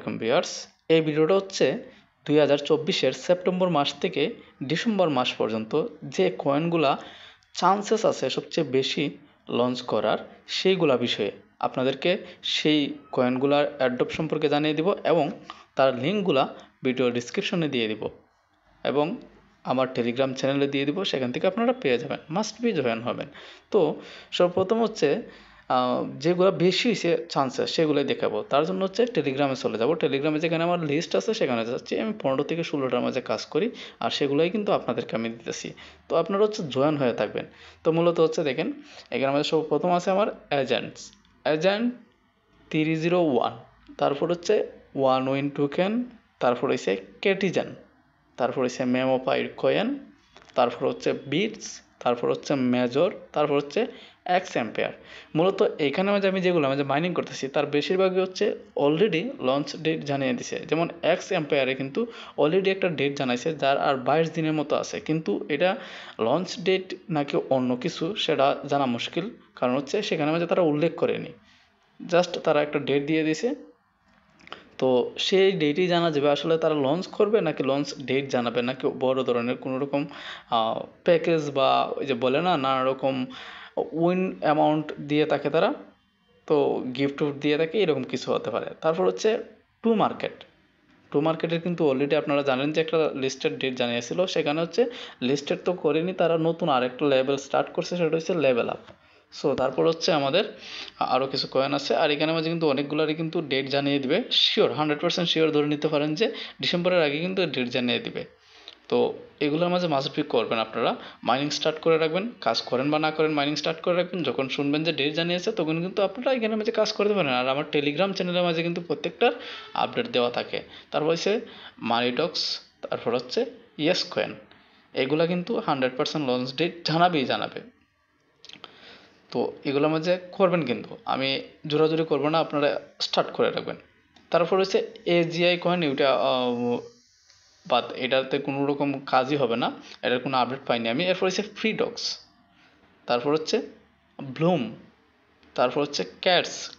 আলাইকুম ভিউয়ার্স। এই ভিডিওটা হচ্ছে 2024-এর সেপ্টেম্বর মাস থেকে ডিসেম্বর মাস পর্যন্ত যে কয়েনগুলা চান্সেস আছে সবচেয়ে বেশি লঞ্চ করার সেইগুলা বিষয়ে আপনাদেরকে সেই কয়েনগুলার অ্যাড্রপ সম্পর্কে জানিয়ে দিব এবং তার লিঙ্কগুলা ভিডিও ডিসক্রিপশনে দিয়ে দিব এবং আমার টেলিগ্রাম চ্যানেলে দিয়ে দিব, সেখান থেকে আপনারা পেয়ে যাবেন, মাস্ট বি জয়েন হবেন। তো সর্বপ্রথম হচ্ছে যেগুলো বেশি হয়েছে চান্সেস সেগুলোই দেখাবো। তার জন্য হচ্ছে টেলিগ্রামে চলে যাব। টেলিগ্রামে যেখানে আমার লিস্ট আছে সেখানে যাচ্ছি। আমি 15 থেকে 16টার মাঝে কাজ করি আর সেগুলোই কিন্তু আপনাদেরকে আমি দিতেছি। তো আপনারা হচ্ছে জয়েন হয়ে থাকবেন। তো মূলত হচ্ছে দেখেন এখানে আমাদের সর্বপ্রথম আছে আমার এজেন্ট 301, তারপর হচ্ছে ওয়ান উইন টোকেন, তারপর হচ্ছে কেটিজেন, তারপর হচ্ছে মেমোপাইড কয়েন, তারপর হচ্ছে বিটস, তারপর হচ্ছে মেজর, তারপর হচ্ছে এক্স এম্পেয়ার। মূলত এইখানে আমি যেগুলো মাইনিং করতেছি তার বেশিরভাগই হচ্ছে অলরেডি লঞ্চ ডেট জানিয়ে দিছে। যেমন এক্স এম্পেয়ারে কিন্তু অলরেডি একটা ডেট জানাইছে যার আর 22 দিনের মতো আছে, কিন্তু এটা লঞ্চ ডেট নাকি অন্য কিছু সেটা জানা মুশকিল, কারণ হচ্ছে সেখানে তারা উল্লেখ করেনি, জাস্ট তারা একটা ডেট দিয়ে দিছে। তো সেই ডেটই জানা যাবে আসলে তারা লঞ্চ করবে নাকি লঞ্চ ডেট জানাবে, নাকি বড় ধরনের কোনো রকম প্যাকেজ বা ওই যে বলে না নানা রকম উইন অ্যামাউন্ট দিয়ে থাকে তারা, তো গিফট দিয়ে থাকে, এরকম কিছু হতে পারে। তারপর হচ্ছে টু মার্কেটের কিন্তু অলরেডি আপনারা জানেন যে একটা লিস্টেড ডেট জানিয়েছিল, সেখানে হচ্ছে লিস্টেড তো করেনি, তারা নতুন আরেকটা লেভেল স্টার্ট করছে, সেটা হচ্ছে লেভেল আপ। সো তারপর হচ্ছে আমাদের আরও কিছু কয়েন আছে, আর এখানে মাঝে কিন্তু অনেকগুলোরই কিন্তু ডেট জানিয়ে দিবে, শিওর 100% শিওর ধরে নিতে পারেন যে ডিসেম্বরের আগে কিন্তু ডেট জানিয়ে দিবে। তো এগুলোর মাঝে মাস্ট বি করবেন, আপনারা মাইনিং স্টার্ট করে রাখবেন, কাজ করেন বা না করেন মাইনিং স্টার্ট করে রাখবেন, যখন শুনবেন যে ডেট জানিয়েছে তখন কিন্তু আপনারা এখানে মাঝে কাজ করতে পারেন। আর আমার টেলিগ্রাম চ্যানেলের মাঝে কিন্তু প্রত্যেকটার আপডেট দেওয়া থাকে। তারপর হচ্ছে মানিডক্স, তারপর হচ্ছে ইয়েস কয়েন, এগুলা কিন্তু 100% লঞ্চ ডেট জানাবে। তো এগুলোর মাঝে করবেন, কিন্তু আমি জোরাজুরি করবো না, আপনারা স্টার্ট করে রাখবেন। তারপর হচ্ছে এজিআই কয়েন, ওইটা বাট এটাতে কোনো রকম কাজই হবে না, এটার কোনো আপডেট পাইনি আমি। এরপর হচ্ছে ফ্রিডক্স, তারপর হচ্ছে ব্লুম, তারপর হচ্ছে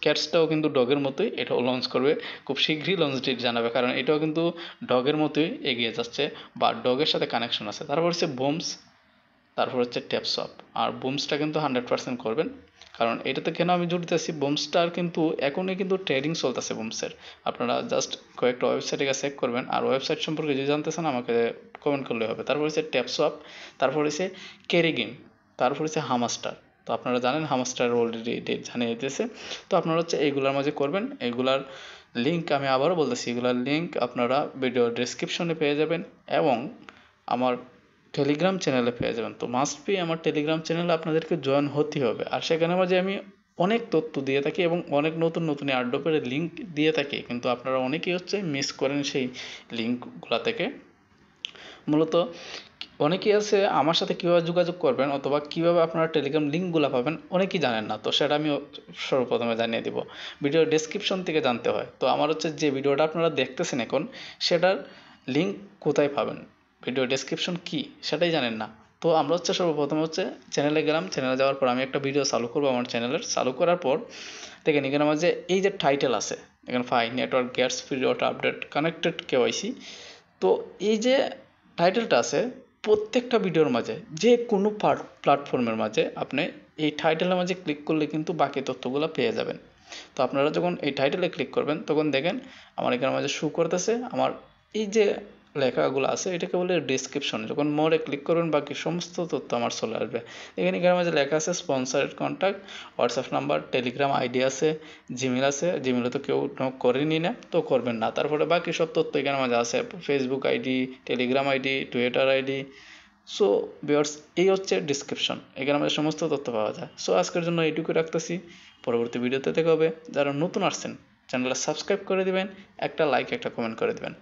ক্যাটসটাও কিন্তু ডগের মতোই, এটাও লঞ্চ করবে খুব শীঘ্রই, লঞ্চ ডেট জানাবে, কারণ এটাও কিন্তু ডগের মতোই এগিয়ে যাচ্ছে বা ডগের সাথে কানেকশন আছে। তারপর হচ্ছে বুমস, তারপর হচ্ছে ট্যাপসপ। আর বুমসটা কিন্তু 100% করবেন, কারণ এটাতে কেন আমি জুড়তেছি, বুমসটার কিন্তু এখনই কিন্তু ট্রেডিং চলতেছে বুমসের। আপনারা জাস্ট কয়েকটা ওয়েবসাইটে গিয়ে চেক করবেন, আর ওয়েবসাইট সম্পর্কে যদি জানতে চান আমাকে কমেন্ট করলে হবে। তারপর হচ্ছে ট্যাপসপ, তারপর হচ্ছে কেরিগিন, তারপর হচ্ছে হামাস্টার। তো আপনারা জানেন হামাস্টার অলরেডি ডেট জানিয়ে দিতেছে। তো আপনারা হচ্ছে এইগুলোর মাঝে করবেন। এগুলার লিঙ্ক আমি আবারও বলতেছি, এগুলার লিঙ্ক আপনারা ভিডিও ডেসক্রিপশনে পেয়ে যাবেন এবং আমার টেলিগ্রাম চ্যানেলে পেয়ে যাবেন। তো মাস্ট বি আমার টেলিগ্রাম চ্যানেলে আপনাদেরকে জয়েন হতেই হবে। আর সেখানে মাঝে আমি অনেক তথ্য দিয়ে থাকি এবং অনেক নতুন এয়ারড্রপের লিঙ্ক দিয়ে থাকি, কিন্তু আপনারা অনেকেই হচ্ছে মিস করেন সেই লিঙ্কগুলা থেকে। মূলত অনেকেই আছে আমার সাথে কীভাবে যোগাযোগ করবেন অথবা কীভাবে আপনারা টেলিগ্রাম লিঙ্কগুলো পাবেন অনেকেই জানেন না, তো সেটা আমি সর্বপ্রথমে জানিয়ে দিব। ভিডিও ডেসক্রিপশন থেকে জানতে হয়। তো আমার হচ্ছে যে ভিডিওটা আপনারা দেখতেছেন এখন, সেটার লিঙ্ক কোথায় পাবেন, ভিডিও ডেসক্রিপশন কি সেটাই জানেন না। তো আমরা হচ্ছে সর্বপ্রথম হচ্ছে চ্যানেলে গেলাম, চ্যানেলে যাওয়ার পর আমি একটা ভিডিও চালু করবো আমার চ্যানেলের। চালু করার পর দেখেন এখানে আমার যে এই যে টাইটেল আছে, এখানে network gets period update connected KYC. তো এই যে টাইটেলটা আছে প্রত্যেকটা ভিডিওর মাঝে, যে কোনো প্ল্যাটফর্মের মাঝে আপনি এই টাইটেলের মাঝে ক্লিক করলে কিন্তু বাকি তথ্যগুলো পেয়ে যাবেন। তো আপনারা যখন এই টাইটেলে ক্লিক করবেন তখন দেখেন আমার এখানে মাঝে শো করতেছে আমার এই যে লেখাগুলো আছে, এটাকে বলে ডেসক্রিপশন। যখন মোরে ক্লিক করবেন বাকি সমস্ত তথ্য আমার চলে আসবে। এখানে মাঝে লেখা আছে sponsored contact, WhatsApp number, Telegram ID আছে, জিমেল আছে। জিমেলে তো কেউ করেনি না, তো করবেন না। তারপরে বাকি সব তথ্য এখানে মাঝে আছে, Facebook ID, Telegram ID, Twitter ID. So viewers, এই হচ্ছে ডিসক্রিপশন, এখানে আমাদের সমস্ত তথ্য পাওয়া যায়। সো আজকের জন্য এইটুকু রাখতেছি, পরবর্তী ভিডিওতে দেখা হবে। যারা নতুন আসছেন চ্যানেলটা সাবস্ক্রাইব করে দিবেন, একটা লাইক একটা কমেন্ট করে দিবেন।